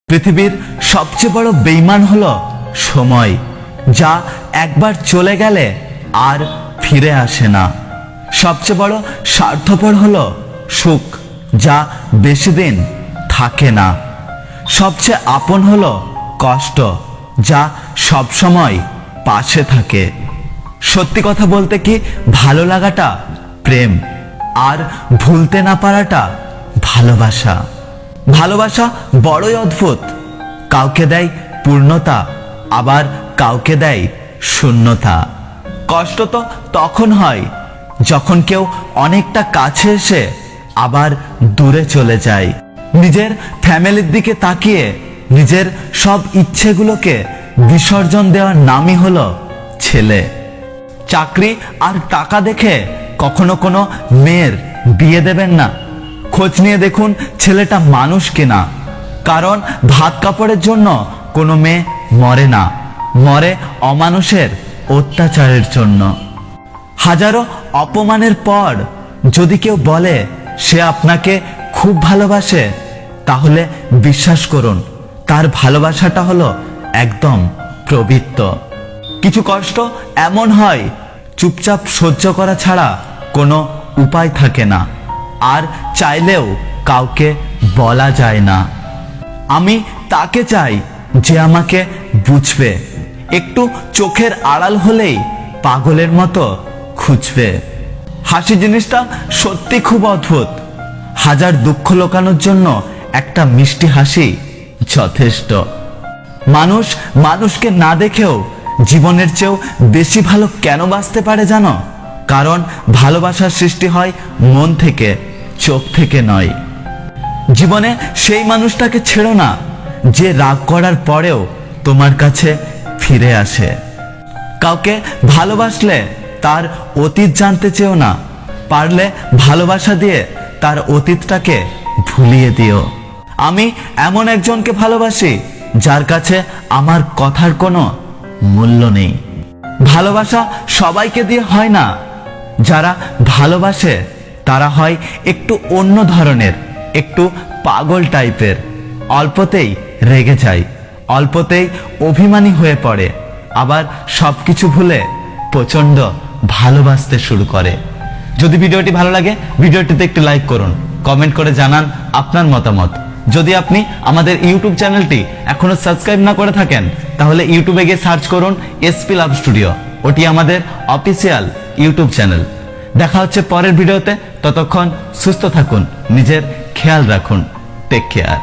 পৃথিবীর সবচেয়ে বড় বেঈমান হলো সময়, যা একবার চলে গেলে আর ফিরে আসে না। সবচেয়ে বড় স্বার্থপর হলো সুখ, যা বেশি দিন থাকে না। সবচেয়ে আপন হলো কষ্ট, যা সবসময় পাশে থাকে। সত্যি কথা বলতে কি, ভালো লাগাটা প্রেম, আর ভুলতে না পারাটা ভালোবাসা। ভালোবাসা বড়ই অদ্ভুত, কাউকে দেয় পূর্ণতা, আবার কাউকে দেয় শূন্যতা। কষ্ট তো তখন হয় যখন কেউ অনেকটা কাছে এসে আবার দূরে চলে যায়। নিজের ফ্যামিলির দিকে তাকিয়ে নিজের সব ইচ্ছেগুলোকে বিসর্জন দেওয়ার নামই হলো ছেলে। চাকরি আর টাকা দেখে কখনো কোনো মেয়ের বিয়ে দেবেন না। খোঁজ নিয়ে দেখুন ছেলেটা মানুষ কিনা, কারণ ভাত কাপড়ের জন্য কোনো মেয়ে মরে না, মরে অমানুষের অত্যাচারের জন্য। হাজারো অপমানের পর যদি কেউ বলে সে আপনাকে খুব ভালোবাসে, তাহলে বিশ্বাস করুন তার ভালোবাসাটা হলো একদম পবিত্র। কিছু কষ্ট এমন হয় চুপচাপ সহ্য করা ছাড়া কোনো উপায় থাকে না, আর চাইলেও কাউকে বলা যায় না। আমি তাকে চাই যে আমাকে বুঝবে, একটু চোখের আড়াল হলেই পাগলের মতো খুঁজবে। হাসি জিনিসটা সত্যি খুব অদ্ভুত। হাজার দুঃখ লোকানোর জন্য একটা মিষ্টি হাসি যথেষ্ট। মানুষ মানুষকে না দেখেও জীবনের চেয়েও বেশি ভালো কেন বাঁচতে পারে জানো? কারণ ভালোবাসার সৃষ্টি হয় মন থেকে, চোখ থেকে নয়। জীবনে সেই মানুষটাকে ছেড়ো না যে রাগ করার পরেও তোমার কাছে ফিরে আসে। কাউকে ভালোবাসলে তার অতীত জানতে চেও না, পারলে ভালোবাসা দিয়ে তার অতীতটাকে ভুলিয়ে দিও। আমি এমন একজনকে ভালোবাসি যার কাছে আমার কথার কোনো মূল্য নেই। ভালোবাসা সবাইকে দিয়ে হয় না। যারা ভালোবাসে তারা হয় একটু অন্য ধরনের, একটু পাগল টাইপের। অল্পতেই রেগে যায়, অল্পতেই অভিমানী হয়ে পড়ে, আবার সবকিছু ভুলে প্রচন্ড ভালোবাসতে শুরু করে। যদি ভিডিওটি ভালো লাগে ভিডিওটিতে একটি লাইক করুন, কমেন্ট করে জানান আপনার মতামত। যদি আপনি আমাদের ইউটিউব চ্যানেলটি এখনো সাবস্ক্রাইব না করে থাকেন, তাহলে ইউটিউবে গিয়ে সার্চ করুন এসপি লাভ স্টুডিও। ওটি আমাদের অফিসিয়াল ইউটিউব চ্যানেল। দেখা হচ্ছে পরের ভিডিওতে। ততক্ষণ সুস্থ থাকুন, নিজের খেয়াল রাখুন। Take care.